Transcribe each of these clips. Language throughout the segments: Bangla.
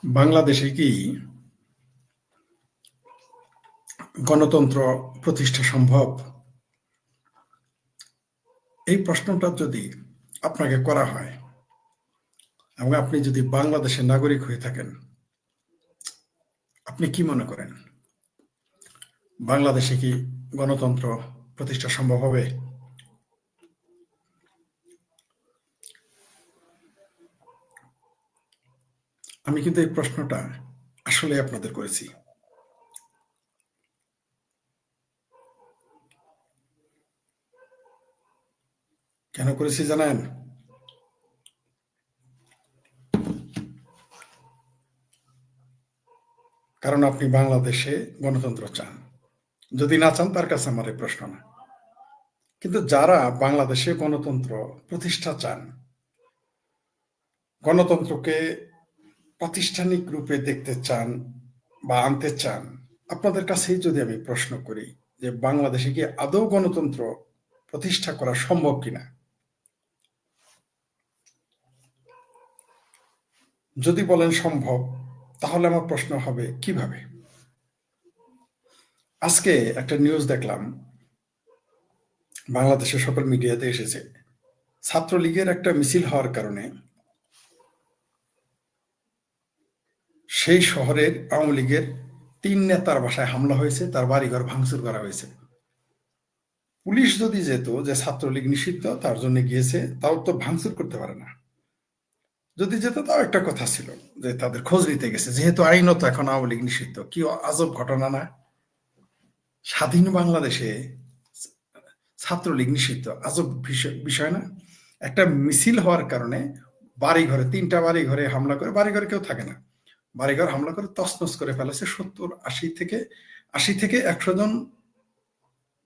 বাংলাদেশে কি গণতন্ত্র প্রতিষ্ঠা সম্ভব? এই প্রশ্নটা যদি আপনাকে করা হয় এবং আপনি যদি বাংলাদেশের নাগরিক হয়ে থাকেন, আপনি কি মনে করেন বাংলাদেশে কি গণতন্ত্র প্রতিষ্ঠা সম্ভব হবে? আমি কিন্তু এই প্রশ্নটা আসলে আপনাদের করেছি। কেন করেছি জানেন? কারণ আপনি বাংলাদেশে গণতন্ত্র চান। যদি না চান তার কাছে আমার এই প্রশ্ন না। কিন্তু যারা বাংলাদেশে গণতন্ত্র প্রতিষ্ঠা চান, গণতন্ত্রকে প্রাতিষ্ঠানিক রূপে দেখতে চান বা আনতে চান, আপনাদের কাছেই যদি আমি প্রশ্ন করি যে বাংলাদেশে কি আদৌ গণতন্ত্র প্রতিষ্ঠা করা সম্ভব কিনা, যদি বলেন সম্ভব, তাহলে আমার প্রশ্ন হবে কিভাবে। আজকে একটা নিউজ দেখলাম, বাংলাদেশের সকল মিডিয়াতে এসেছে, ছাত্রলীগের একটা মিছিল হওয়ার কারণে সেই শহরের আওয়ামী লীগের 3 নেতার বাসায় হামলা হয়েছে, তার বাড়িঘর ভাঙচুর করা হয়েছে। পুলিশ যদি যেত যে ছাত্রলীগ নিষিদ্ধ তার জন্য গিয়েছে, তাও তো ভাঙচুর করতে পারে না। যদি যেত তাও একটা কথা ছিল যে তাদের খোঁজ নিতে গেছে, যেহেতু আইনত এখন আওয়ামী লীগ নিষিদ্ধ। কি আজব ঘটনা না? স্বাধীন বাংলাদেশে ছাত্রলীগ নিষিদ্ধ, আজব বিষয় না? একটা মিছিল হওয়ার কারণে বাড়িঘরে, 3টা বাড়িঘরে হামলা করে, বাড়িঘরে কেউ থাকে না, বাড়িঘর হামলা করে তছনছ করে ফেলেছে। 70-80 থেকে 100 জন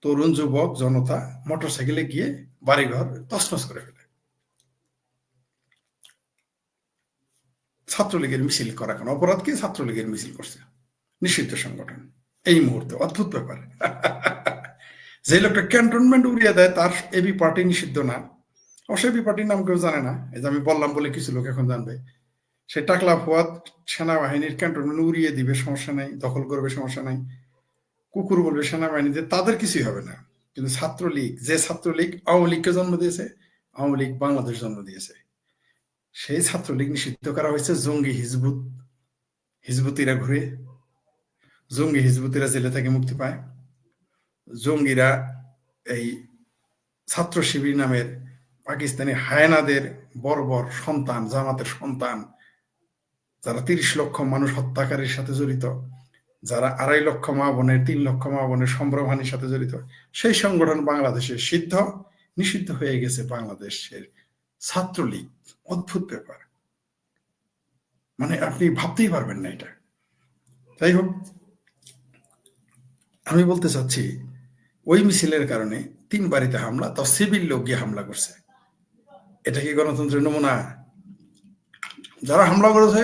তরুণ যুবক জনতা মোটরসাইকেলে গিয়ে বাড়িঘর তছনছ করে ফেলে। ছাত্রলীগের মিছিল করা কেন? অপরাধ কি? ছাত্রলীগের মিছিল করছে, নিষিদ্ধ সংগঠন। এই মুহূর্তে অদ্ভুত ব্যাপার। যে লোকটা ক্যান্টনমেন্ট উড়িয়ে দেয় তার এবি পার্টি নিষিদ্ধ না। অবশ্য এবি পার্টির নাম কেউ জানে না, এই যে আমি বললাম বলে কিছু লোক এখন জানবে। সে টাকলা ফুয়াদ সেনাবাহিনীর ক্যান্টনমেন্ট উড়িয়ে দিবে, সমস্যা নাই, দখল করবে, সমস্যা নাই, কুকুর বলবে সেনাবাহিনীতে, তাদের কিছুই হবে না। কিন্তু ছাত্রলীগ, যে ছাত্রলীগ আওয়ামী লীগকে জন্ম দিয়েছে, আওয়ামী লীগ বাংলাদেশ জন্ম দিয়েছে, সেই ছাত্রলীগ নিষিদ্ধ করা হয়েছে। জঙ্গি হিজবুতিরা ঘুরে, জঙ্গি হিজবুতিরা জেলে থেকে মুক্তি পায়। জঙ্গিরা এই ছাত্র শিবির নামের পাকিস্তানি হায়নাদের বর্বর সন্তান, জামাতের সন্তান, যারা 30 লক্ষ মানুষ হত্যাকারীর সাথে জড়িত, যারা 2.5 লক্ষ মা বোনের, 3 লক্ষ মা বোনের সম্ভ্রমহানির সাথে জড়িত, সেই সংগঠন বাংলাদেশে নিষিদ্ধ হয়ে গেছে বাংলাদেশের ছাত্রলীগ। অদ্ভুত ব্যাপার, মানে আপনি ভাবতেই পারবেন না এটা। যাই হোক, আমি বলতে চাচ্ছি, ওই মিছিলের কারণে 3 বাড়িতে হামলা, তাও সিভিল লোক গিয়ে হামলা করছে। এটা কি গণতন্ত্রের নমুনা? যারা হামলা করেছে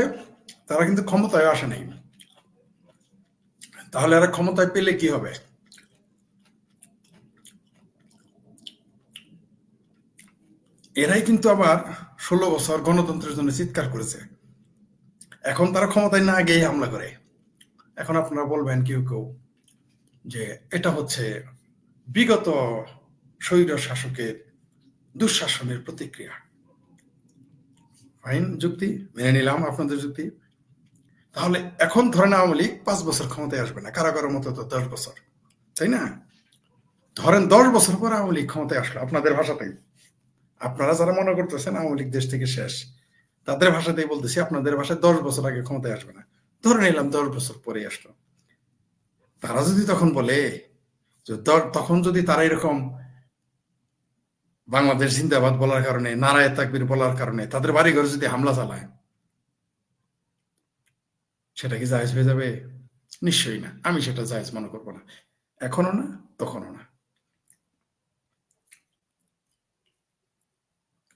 তারা কিন্তু ক্ষমতায় আসে নাই, তাহলে এরা ক্ষমতায় পেলে কি হবে? এরাই কিন্তু আবার 16 বছর গণতন্ত্রের জন্য চিৎকার করেছে, এখন তারা ক্ষমতায় না গিয়ে হামলা করে। এখন আপনারা বলবেন কেউ কেউ যে এটা হচ্ছে বিগত স্বৈর শাসকের দুঃশাসনের প্রতিক্রিয়া। ফাইন, যুক্তি মেনে নিলাম আপনাদের যুক্তি। তাহলে এখন ধরেন আওয়ামী লীগ 5 বছর ক্ষমতায় আসবে না, কারাগারের মতো তো 10 বছর, তাই না? ধরেন 10 বছর পর আওয়ামী লীগ ক্ষমতায় আসলো, আপনাদের ভাষাতেই। আপনারা যারা মনে করতেছেন আওয়ামী লীগ দেশ থেকে শেষ, তাদের ভাষাতেই বলতেছি, আপনাদের ভাষায় 10 বছর আগে ক্ষমতায় আসবে না, ধরে নিলাম 10 বছর পরে আসলো। তারা যদি তখন বলে, তখন যদি তারা এরকম বাংলাদেশ জিন্দাবাদ বলার কারণে, নারায়ে তাকবীর বলার কারণে তাদের বাড়িঘরে যদি হামলা চালায়, সেটা কি জায়েজ হয়ে যাবে? নিশ্চয়ই না, আমি সেটা জায়েজ মনে করবো না, এখনো না, তখনও না।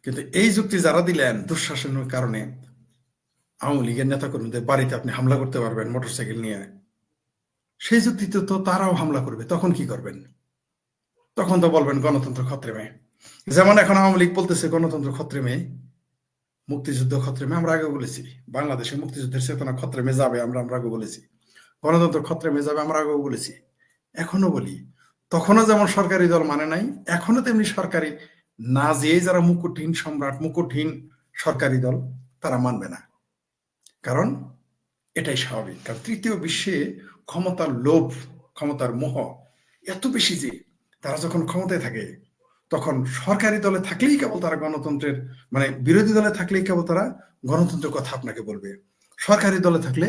কিন্তু এই যুক্তি যারা দিলেন, দুঃশাসনের কারণে আওয়ামী লীগের নেতাকর্মীদের বাড়িতে আপনি হামলা করতে পারবেন মোটরসাইকেল নিয়ে, সেই যুক্তিতে তো তারাও হামলা করবে, তখন কি করবেন? তখন তো বলবেন গণতন্ত্র খতরে মে। যেমন এখন আওয়ামী লীগ বলতেছে গণতন্ত্র খতরে মে, মুক্তিযুদ্ধ খতরে আমরা আগে বলেছি, বাংলাদেশে মুক্তিযুদ্ধের চেতনা খতরে যাবে, আমরা আগে বলেছি, গণতন্ত্র খতরে যাবে, আমরা আগেও বলেছি, এখনো বলি। তখনও যেমন সরকারি দল মানে নাই, এখনো তেমনি সরকারি না যেয়ে যারা মুকুটহীন সম্রাট, মুকুটহীন সরকারি দল, তারা মানবে না। কারণ এটাই স্বাভাবিক। কারণ তৃতীয় বিশ্বে ক্ষমতার লোভ, ক্ষমতার মোহ এত বেশি যে তারা যখন ক্ষমতায় থাকে তখন সরকারি দলে থাকলেই কেবল তারা গণতন্ত্রের, মানে বিরোধী দলে থাকলেই কেবল তারা গণতন্ত্রের কথা আপনাকে বলবে, সরকারি দলে থাকলে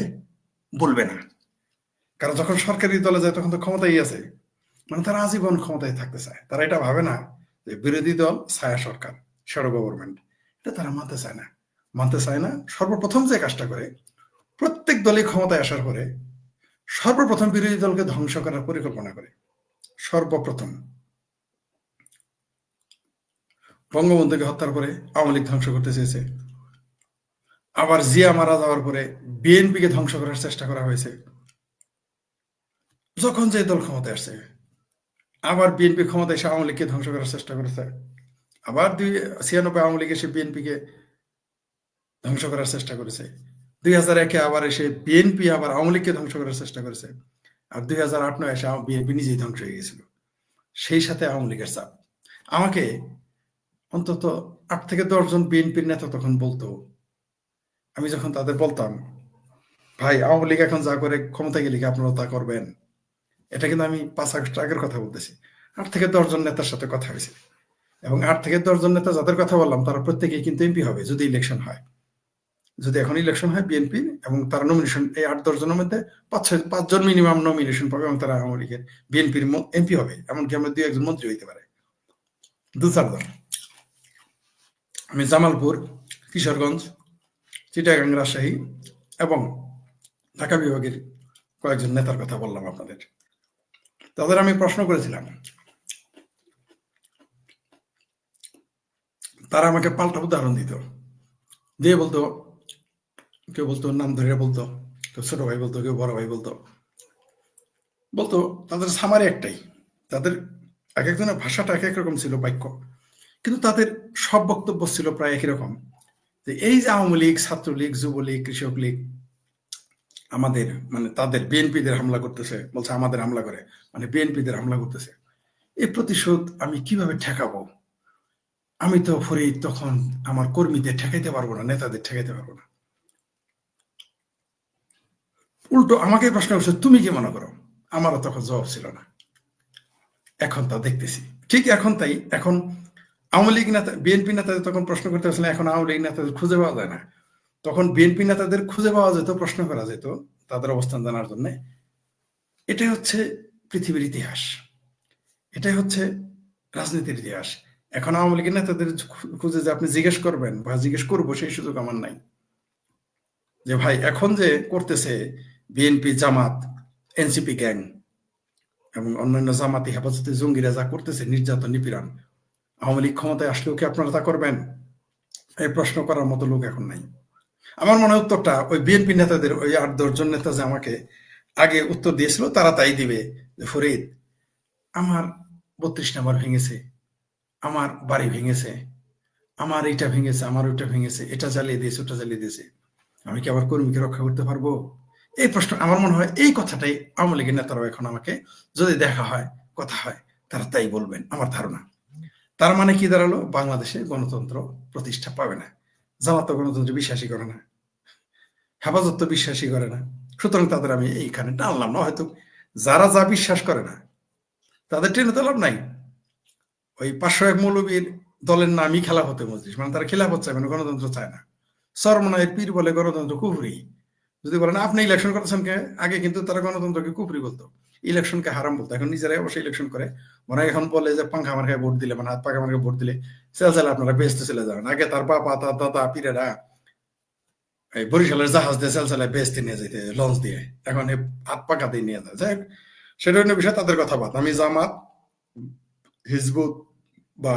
বলবে না। কারণ যখন সরকারি দলে যায় তখন তো ক্ষমতাই আছে, মানে তারা আজীবন ক্ষমতায় থাকতে চায়। তারা এটা ভাবে না যে বিরোধী দল ছায়া সরকার, শ্যাডো গভর্নমেন্ট, এটা তারা মানতে চায় না। মানতে চায় না। সর্বপ্রথম যে কাজটা করে, প্রত্যেক দলই ক্ষমতায় আসার পরে সর্বপ্রথম বিরোধী দলকে ধ্বংস করার পরিকল্পনা করে। সর্বপ্রথম বঙ্গবন্ধুকে হত্যার পরে আওয়ামী লীগ ধ্বংস করতে চেয়েছে, আবার জিয়া মারা যাওয়ার পরে বিএনপিকে ধ্বংস করার চেষ্টা করা হয়েছে। যখন যে দল ক্ষমতায় আসছে, আবার বিএনপি ক্ষমতায় এসে আওয়ামী লীগকে ধ্বংস করার চেষ্টা করেছে, আবার 96 আওয়ামী লীগ এসে বিএনপিকে ধ্বংস করার চেষ্টা করেছে, 2001 আবার এসে বিএনপি আবার আওয়ামী লীগকে ধ্বংস করার চেষ্টা করেছে, আর 2008-9 এসে বিএনপি নিজেই ধ্বংস হয়ে গেছিল, সেই সাথে আওয়ামী লীগের চাপ। আমাকে অন্তত 8 থেকে 10 জন বিএনপির নেতা তখন বলতো, আমি যখন তাদের বলতাম ভাই আওয়ামী লীগ এখন যা করে ক্ষমতা গেলে আপনারা তা করবেন, এটা কিন্তু আমি 5 আগস্ট আগের কথা বলতেছি, 8 থেকে 10 জন নেতার সাথে কথা হয়েছে, এবং 8 থেকে 10 জন নেতা যাদের কথা বললাম তারা প্রত্যেকেই কিন্তু এমপি হবে যদি ইলেকশন হয়। যদি এখন ইলেকশন হয় বিএনপির, এবং তারা নমিনেশন, এই 8-10 জনের মধ্যে 5 জন মিনিমাম নমিনেশন পাবে, এবং তারা আওয়ামী লীগের বিএনপির এমপি হবে, এমনকি আমরা 2-1 জন মন্ত্রী হইতে পারে, 2-4 জন। আমি জামালপুর, কিশোরগঞ্জ, চিটাগাং, রাজশাহী এবং ঢাকা বিভাগের কয়েকজন নেতার কথা বললাম আপনাদের। তাদের আমি প্রশ্ন করেছিলাম, তারা আমাকে পাল্টা উদাহরণ দিত, দিয়ে বলতো, কেউ বলতো নাম ধরে বলতো, কেউ ছোট ভাই বলতো, কেউ বড় ভাই বলতো, তাদের সামারি একটাই, তাদের এক একজনের ভাষাটা এক এক রকম ছিল, বাক্য, কিন্তু তাদের সব বক্তব্য ছিল প্রায় একই রকম, যে এই যে আওয়ামী লীগ, ছাত্রলীগ, যুবলীগ, কৃষক লীগ আমাদের, মানে তাদের বিএনপিদের হামলা করতেছে, বলছে আমাদের হামলা করে, মানে বিএনপিদের হামলা করতেছে, এই প্রতিশোধ আমি কিভাবে ঠেকাবো? আমি তো ফরিদ তখন আমার কর্মীদের ঠেকাইতে পারবো না, নেতাদের ঠেকাইতে পারবো না। উল্টো আমাকে প্রশ্ন করছে তুমি কি মনে করো? আমারও তখন জবাব ছিল না। এখন তা দেখতেছি, ঠিক এখন তাই, এখন আওয়ামী লীগ নেতা, বিএনপি নেতাদের তখন প্রশ্ন করতে পারছিলেন, এখন আওয়ামী লীগ নেতাদের খুঁজে পাওয়া যায় না। তখন বিএনপি নেতাদের খুঁজে পাওয়া যেত, প্রশ্ন করা যেত তাদের অবস্থান জানার জন্য। এটাই হচ্ছে পৃথিবীর ইতিহাস, এটাই হচ্ছে রাজনীতির ইতিহাস। এখন আওয়ামী লীগের নেতাদের খুঁজে যে আপনি জিজ্ঞেস করবেন বা জিজ্ঞেস করবো, সেই সুযোগ আমার নাই। যে ভাই এখন যে করতেছে বিএনপি, জামাত, এনসিপি গ্যাং এবং অন্যান্য জামাতি হেফাজতে জঙ্গিরা যা করতেছে, নির্যাতন, নিপীড়ন, আওয়ামী লীগ ক্ষমতায় আসলেও কি আপনারা তা করবেন? এই প্রশ্ন করার মতো লোক এখন নাই। আমার মনে হয় উত্তরটা ওই বিএনপি নেতাদের, ওই 8-10 জন নেতা যে আমাকে আগে উত্তর দিয়েছিল, তারা তাই দিবে যে ফরিদ আমার 32 নাম্বার ভেঙেছে, আমার বাড়ি ভেঙেছে, আমার এইটা ভেঙেছে, আমার ওইটা ভেঙেছে, এটা জ্বালিয়ে দিয়েছে, ওটা জ্বালিয়ে দিয়েছে, আমি কি আবার কর্মীকে রক্ষা করতে পারবো? এই প্রশ্ন, আমার মনে হয় এই কথাটাই আওয়ামী লীগের নেতারাও এখন আমাকে যদি দেখা হয়, কথা হয়, তারা তাই বলবেন আমার ধারণা। তার মানে কি দাঁড়ালো? বাংলাদেশে গণতন্ত্র প্রতিষ্ঠা পাবে না। জামাত গণতন্ত্রে বিশ্বাসী করে না, হেফাজত তো বিশ্বাসী করে না, সুতরাং তাদের আমি এইখানে টানলাম না। হয়তো যারা যা বিশ্বাস করে না তাদের টেনে তো লাভ নাই। ওই 501 মৌলবীর দলের নামই খেলাফতে মজলিস, মানে তারা খেলাফত চায়, মানে গণতন্ত্র চায় না। চরমনায়ের পীর বলে গণতন্ত্র কুফরি। যদি বলেন আপনি ইলেকশন করতেছেন কে, আগে কিন্তু তারা গণতন্ত্রকে কুফরি বলতো, ইলেকশনকে হারাম বলতো। এখন নিজেরাই অবশ্যই ইলেকশন করে, মনে এখন বলে যে পাঙ্খা মার্কায় ভোট দিলে, মানে হাত পাখা মার্কায় ভোট দিলে চালে আপনারা বেহেস্তে চলে যাবেন। আগে তার বাবা, তার দাদা, পীরেরা এই বরিশালের জাহাজ দিয়ে চালায় বেহেস্তে নিয়ে যেতে, লঞ্চ দিয়ে, এখন হাত পাখা দিয়ে নিয়ে যায়। যাই হোক, সেটা অন্য বিষয়, তাদের কথা বাদ। আমি জামাত, হিজবুত বা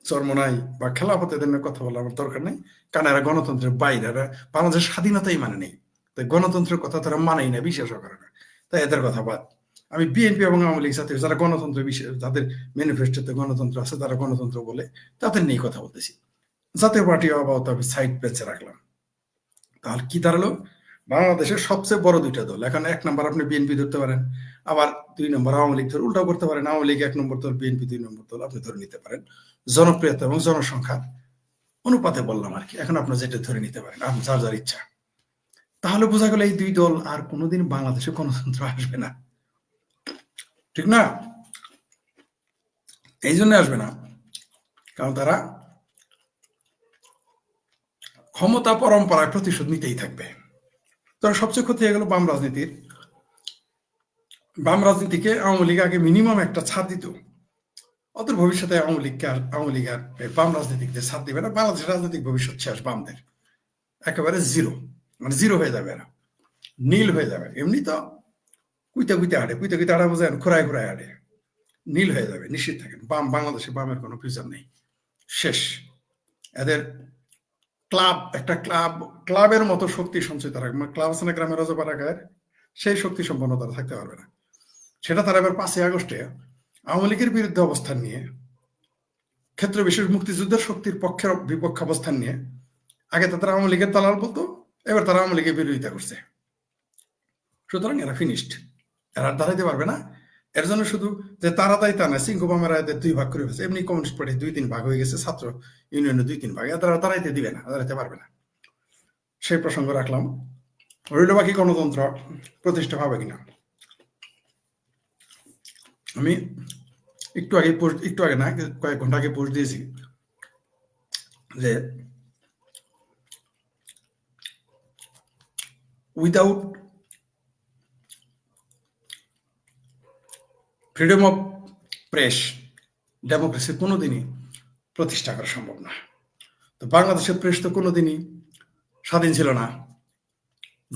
চরমনাই বা খেলাফত এদের নিয়ে কথা বলা আমার দরকার নেই, কারণ এরা গণতন্ত্রের বাইরে, এরা বাংলাদেশের স্বাধীনতাই মানে নেই, তাই গণতন্ত্রের কথা তারা মানেই না, বিশ্বাসও করে না, তাই এদের কথা বাদ। আমি বিএনপি এবং আওয়ামী লীগ সাথে যারা গণতন্ত্র বিশ্বাস, যাদের ম্যানিফেস্টোতে গণতন্ত্র আছে, তারা গণতন্ত্র বলে, তাদের নিয়ে কথা বলতেছি। জাতীয় পার্টি আপাতত আমি সাইড বেঁচে রাখলাম। তাহলে কি দাঁড়ালো? বাংলাদেশের সবচেয়ে বড় দুইটা দল, এখন এক নম্বর আপনি বিএনপি ধরতে পারেন, আবার 2 নম্বর আওয়ামী লীগ ধরে উল্টাও করতে পারেন। আওয়ামী লীগ 1 নম্বর দল, বিএনপি 2 নম্বর দল, আপনি ধরে নিতে পারেন। জনপ্রিয়তা এবং জনসংখ্যার অনুপাতে বললাম আর কি, এখন আপনার যেটা ধরে নিতে পারেন, আপনি যার যার ইচ্ছা। তাহলে বোঝা গেল এই দুই দল আর কোনোদিন বাংলাদেশে গণতন্ত্র আসবে না, ঠিক না? এই জন্য আসবে না কারণ তারা ক্ষমতা পরম্পরায় প্রতিশোধ নিতেই থাকবে। তারা সবচেয়ে ক্ষতি হয়ে গেল বাম রাজনীতির। বাম রাজনীতিকে আওয়ামী লীগ আগে মিনিমাম একটা ছাড় দিত, অদূর ভবিষ্যতে আওয়ামী লীগ আর বাম রাজনীতিকদের ছাড় দিবে না। বাংলাদেশের রাজনৈতিক ভবিষ্যৎ শেষ, বামদের একেবারে জিরো, মানে জিরো হয়ে যাবে, এরা নীল হয়ে যাবে। এমনি তো কুইতে কুইতে হাঁটে, কুইতে কুইতে হাঁটা বোঝেন, খোরায় খোরায় হাঁটে, নীল হয়ে যাবে, নিশ্চিত থাকেন। বাংলাদেশে বামের কোনো ফিউচার নেই, শেষ। এদের ক্লাবের মতো শক্তি সঞ্চিত রাখবে, ক্লাব আছে না গ্রামের রাজাপাড়াগায়ের, সেই শক্তি সম্পন্ন তারা থাকতে পারবে না। সেটা তারা এবার 5ই আগস্টে আওয়ামী লীগের বিরুদ্ধে অবস্থান নিয়ে, ক্ষেত্র বিশেষ মুক্তিযুদ্ধের শক্তির পক্ষের বিপক্ষে অবস্থান নিয়ে, আগে তারা আওয়ামী লীগের দালাল বলতো, এবার তারা আওয়ামী লীগের বিরোধিতা করছে। সুতরাং এরা ফিনিশড, এরা দাঁড়াইতে পারবে না। এর জন্য শুধু যে তারা তাই তা না, সিংহবামেরা এদের 2 ভাগ করে ফেলছে। এমনি কমিউনিস্ট পার্টি 2-3 ভাগ হয়ে গেছে, ছাত্র ইউনিয়নের 2-3 ভাগ, এরা দাঁড়াইতে দিবে না, দাঁড়াইতে পারবে না। সেই প্রসঙ্গ রাখলাম। রইল বাকি গণতন্ত্র প্রতিষ্ঠা পাবে কিনা। আমি একটু আগে না, কয়েক ঘন্টা আগে পোস্ট দিয়েছি যে without freedom of press democracy কোনোদিনই প্রতিষ্ঠা করা সম্ভব না। তো বাংলাদেশের প্রেস তো কোনোদিনই স্বাধীন ছিল না।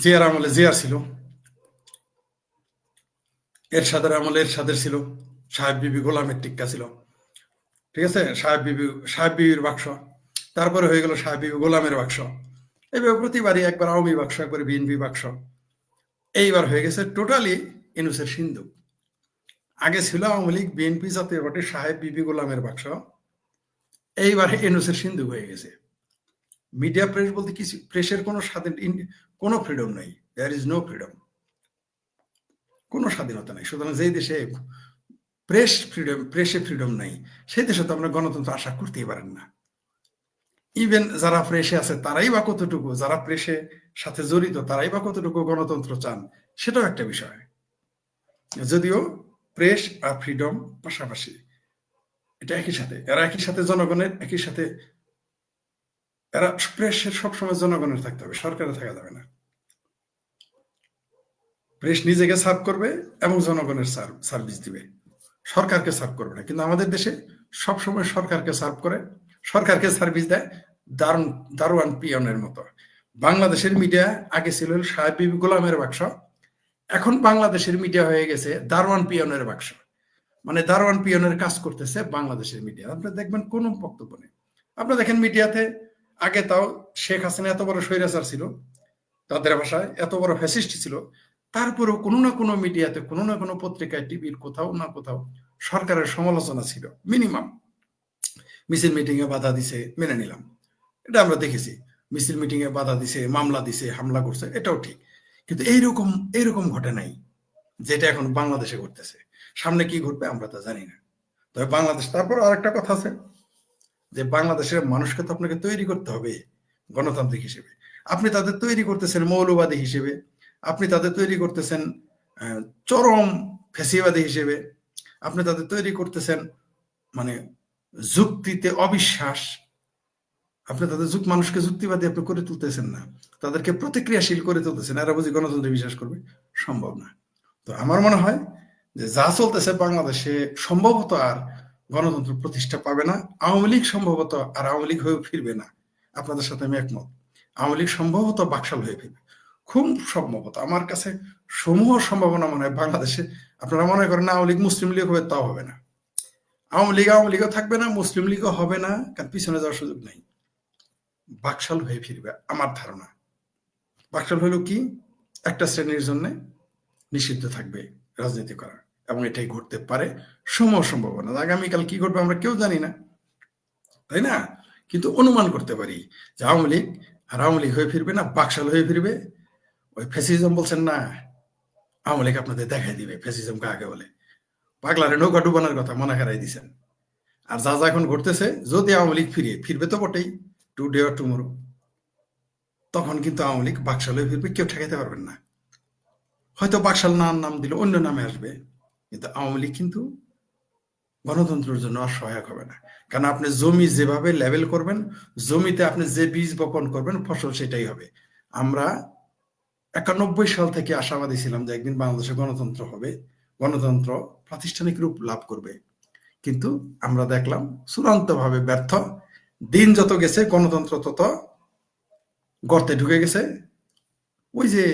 জিয়ার আমলে জিয়ার ছিল, এরশাদের আমলে এরশাদের ছিল, সাহেব বিবি গোলামের টিক্কা ছিল, ঠিক আছে, সাহেব বিবির বাক্স, তারপরে হয়ে গেল সাহেব বিবি গোলামের বাক্স। এইভাবে প্রতিবারই একবার আওয়ামী বাক্স, একবার বিএনপি বাক্স, এইবার হয়ে গেছে টোটালি ইনুসের সিন্ধু। আগে ছিল আওয়ামী লীগ, বিএনপি, জাতীয় পার্টি, সাহেব বিবি গোলামের বাক্স, এইবার ইনুসের সিন্ধু হয়ে গেছে। মিডিয়া প্রেস বলতে কিছু, প্রেসের কোনো স্বাধীন, কোনো ফ্রিডম নাই, দেয়ার ইজ নো ফ্রিডম, কোনো স্বাধীনতা নাই। সুতরাং যেই দেশে প্রেসে ফ্রিডম নাই, সেই দেশে তো আপনার গণতন্ত্র আশা করতেই পারেন না। ইভেন যারা প্রেসে আছে তারাই বা কতটুকু, যারা প্রেসে সাথে জড়িত তারাই বা কতটুকু গণতন্ত্র চান, সেটাও একটা বিষয়। যদিও প্রেস আর ফ্রিডম পাশাপাশি, এটা একই সাথে, এরা একই সাথে জনগণের, একই সাথে এরা প্রেসের সবসময় জনগণের থাকতে হবে, সরকারে থাকা যাবে না। প্রেস নিজেকে সার্ভ করবে এবং জনগণের সার্ভিস দিবে, সরকারকে সার্ভ করবে না। কিন্তু আমাদের দেশে সবসময় সরকারকে সার্ভ করে, সরকারকে সার্ভিস দেয় দারোয়ান পিয়নের মতো। বাংলাদেশের মিডিয়া আগে ছিল সাহেব বিবি গোলামের বাক্স, এখন বাংলাদেশের মিডিয়া হয়ে গেছে দারোয়ান পিয়নের বাক্স। মানে দারোয়ান পিয়নের কাজ করতেছে বাংলাদেশের মিডিয়া। আপনি দেখবেন কোনো বক্তব্য নেই। আপনি দেখেন মিডিয়াতে আগে তাও শেখ হাসিনা এত বড় স্বৈরাচার ছিল, তাদের ভাষায় এত বড় ফ্যাসিস্ট ছিল, তারপরেও কোনো না কোনো মিডিয়াতে, কোনো না কোনো পত্রিকায়, টিভির কোথাও না কোথাও সরকারের সমালোচনা ছিল মিনিমাম। মিছিল মিটিং এ বাধা দিছে, মেনে নিলাম, এটা আমরা দেখেছি। মিছিল মিটিং এ বাধা দিছে, মামলা দিছে, হামলা করছে, এটাও ঠিক। কিন্তু এইরকম ঘটে নাই যেটা এখন বাংলাদেশে ঘটতেছে। সামনে কি ঘটবে আমরা তা জানি না। তবে বাংলাদেশ, তারপর আরেকটা কথা আছে যে বাংলাদেশের মানুষকে তো আপনাকে তৈরি করতে হবে গণতান্ত্রিক হিসেবে। আপনি তাদের তৈরি করতেছেন মৌলবাদী হিসেবে, আপনি তাদের তৈরি করতেছেন চরম ফ্যাসিবাদী হিসেবে, আপনি তাদের তৈরি করতেছেন মানে যুক্তিতে অবিশ্বাস, আপনি তাদের মানুষকে যুক্তিবাদী আপনি করে তুলতেছেন না, তাদেরকে প্রতিক্রিয়াশীল করে তুলতেছেন। এরা বুঝি গণতন্ত্রে বিশ্বাস করবে? সম্ভব না। তো আমার মনে হয় যে যা চলতেছে বাংলাদেশে সম্ভবত আর গণতন্ত্র প্রতিষ্ঠা পাবে না। আওয়ামী লীগ সম্ভবত আর আওয়ামী লীগ হয়েও ফিরবে না, আপনাদের সাথে আমি একমত। আওয়ামী লীগ সম্ভবত বাকশাল হয়ে ফিরবে, খুব সম্ভবত। আমার কাছে সমূহ সম্ভাবনা মনে হয় বাংলাদেশে। আপনারা মনে করেন না আওয়ামী লীগ মুসলিম লীগ হবে, তাও হবে না। আওয়ামী লীগও থাকবে না, মুসলিম লীগও হবে না, কারণ পিছনে যাওয়ার সুযোগ নেই। বাকশাল হয়ে ফিরবে আমার ধারণা। বাকশাল হলো কি, একটা শ্রেণীর জন্য নিষিদ্ধ থাকবে রাজনীতি করা, এবং এটাই ঘটতে পারে। সমূহ সম্ভাবনা। আগামীকাল কি ঘটবে আমরা কেউ জানি না, তাই না? কিন্তু অনুমান করতে পারি যে আওয়ামী লীগ আর আওয়ামী লীগ হয়ে ফিরবে না বাকশাল হয়ে ফিরবে। ওই ফ্যাসিজম বলছেন না, আওয়ামী লীগ আপনাদের দেখাই দিবে ফ্যাসিজম কাকে বলে। পাগলারে নৌকা ডুবানোর কথা মনে হারাই দিছেন। আর যা যা এখন ঘটতেছে, যদি আওয়ামী লীগ ফিরবে তো বটেই, টুডে অর টুমোরো, তখন কিন্তু আওয়ামী লীগ বাকশাল হয়ে ফিরবে, কেউ ঠেকাইতে পারবেন না। হয়তো বাকশাল নাম দিলে অন্য নামে আসবে, কিন্তু আওয়ামী লীগ কিন্তু গণতন্ত্রের জন্য আর সহায়ক হবে না। কারণ আপনি জমি যেভাবে লেভেল করবেন, জমিতে আপনি যে বীজ বপন করবেন ফসল সেটাই হবে। আমরা 91 সাল থেকে আশাবাদী ছিলাম যে একদিন বাংলাদেশে গণতন্ত্র হবে, গণতন্ত্র প্রাতিষ্ঠানিক রূপ লাভ করবে, কিন্তু আমরা দেখলাম চূড়ান্তভাবে ব্যর্থ। দিন যত গেছে গণতন্ত্র তত গর্তে ঢুকে গেছে। ওই যে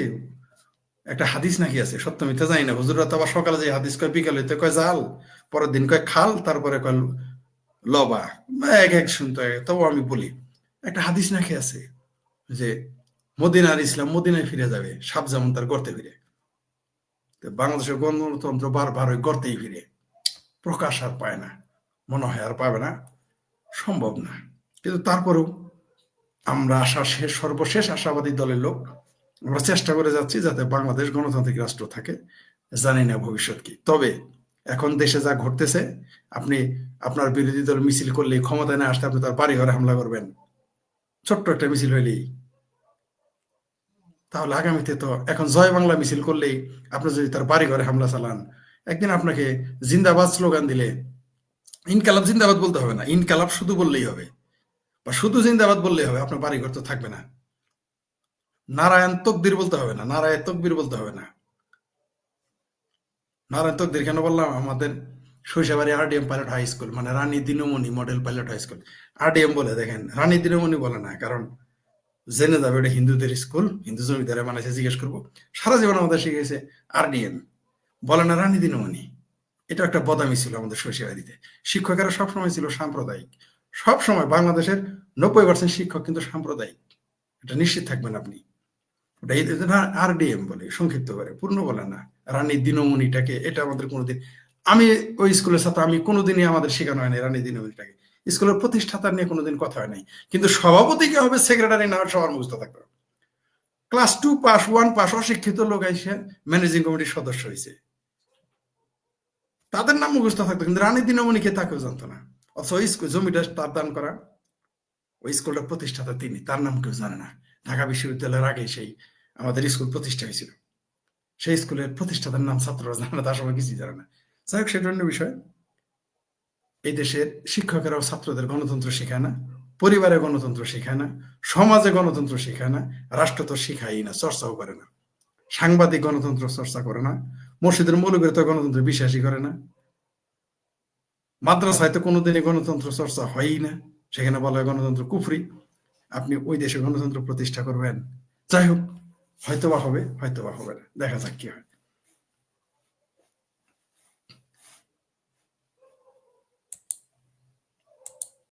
একটা হাদিস নাকি আছে, সত্য মিথ্যা জানি না, হুজুররা তো আবার সকালে যে হাদিস কয়, বিকালে তো কয় জাল, পরের দিন কয় খাল, তারপরে কয় লবা, এক এক শুনতে হয়। তবু আমি বলি, একটা হাদিস নাকি আছে যে মদিনার ইসলাম মদিনায় ফিরে যাবে, সাপ যেমন তার গর্তে ফিরে। বাংলাদেশের গণতন্ত্র বারবার ওই গর্তেই ফিরে, প্রকাশ আর পায় না, মনে হয় আর পাবে না, সম্ভব না। কিন্তু তারপরেও আমরা সর্বশেষ আশাবাদী দলের লোক, আমরা চেষ্টা করে যাচ্ছি যাতে বাংলাদেশ গণতান্ত্রিক রাষ্ট্র থাকে। জানি না ভবিষ্যৎ কি। তবে এখন দেশে যা ঘটতেছে, আপনি আপনার বিরোধী দল মিছিল করলে, ক্ষমতায় না আসতে আপনি তার বাড়ি ঘরে হামলা করবেন, ছোট্ট একটা মিছিল হইলেই, তাহলে আগামীতে তো এখন জয় বাংলা মিছিল করলেই আপনি যদি তার বাড়ি ঘরে হামলা চালান, একদিন আপনাকে জিন্দাবাদ স্লোগান দিলে, ইনকালাব জিন্দাবাদ বলতে হবে না, ইনকালাব শুধু বললেই হবে, বা শুধু জিন্দাবাদ বললেই হবে, আপনার বাড়িঘর তো থাকবে না। নারায়ণ তকদির বলতে হবে না, নারায়ণ তকবির বলতে হবে না। নারায়ণ তকদির কেন বললাম? আমাদের শৈশবাড়ি আরডিএম পাইলট হাই স্কুল, মানে রানী দিনমণি model pilot high school, RDM বলে, দেখেন রানী দিনমণি বলে না, কারণ জেনে যাবে এটা হিন্দুদের স্কুল, হিন্দু জমিদারে বানাইছে, জিজ্ঞেস করবো। সারা জীবন আমাদের শিখেছে আরডিএম, বলে না রানী দিনমণি। এটা একটা বদামি ছিল আমাদের শৈশবাড়িতে। শিক্ষকেরা সবসময় ছিল সাম্প্রদায়িক, সবসময় বাংলাদেশের 90% শিক্ষক কিন্তু সাম্প্রদায়িক, এটা নিশ্চিত থাকবেন আপনি। ওটা আরডিএম বলে সংক্ষিপ্ত করে, পূর্ণ বলে না। রানী দিনমণিটাকে, এটা আমাদের কোনোদিন, আমি ওই স্কুলের ছাত্র, আমি কোনোদিনই আমাদের শেখানো হয়নি রানী দিনমণিটাকে। স্কুলের প্রতিষ্ঠাতা নিয়ে কোনোদিন কথা হয় নাই, কিন্তু সভাপতি কে হবে, সেক্রেটারি না সবার মুখস্থ থাকবে। ক্লাস 2 পাস, 1 পাস অশিক্ষিত লোক এসে ম্যানেজিং কমিটির সদস্য হয়েছে, তাদের নাম মুখস্থ থাকতো, কিন্তু রানী দিনমণিকে তাকেও জানতো না। অথচ ওই স্কুল জমিটা তার দান করা, ওই স্কুলটার প্রতিষ্ঠাতা তিনি, তার নাম কেউ জানে না। ঢাকা বিশ্ববিদ্যালয়ের আগে সেই আমাদের স্কুল প্রতিষ্ঠা হয়েছিল, সেই স্কুলের প্রতিষ্ঠাতার নাম ছাত্ররা জানে না, তার সময় কিছুই জানে না। যাই হোক, সেটা অন্য বিষয়। এই দেশের শিক্ষকেরাও ছাত্রদের গণতন্ত্র শেখায় না, পরিবারে গণতন্ত্র শেখায় না, সমাজে গণতন্ত্র শেখায় না, রাষ্ট্র তো শেখাই না, চর্চাও করে না। সাংবাদিক গণতন্ত্র চর্চা করে না, মসজিদের মৌলবীরা তো গণতন্ত্র বিশ্বাসই করে না, মাদ্রাসায় তো কোনোদিনই গণতন্ত্র চর্চা হয়ই না, সেখানে বলা হয় গণতন্ত্র কুফরি। আপনি ওই দেশে গণতন্ত্র প্রতিষ্ঠা করবেন? যাই হোক, হয়তোবা হবে, হয়তোবা হবে না, দেখা যাক কি হয়।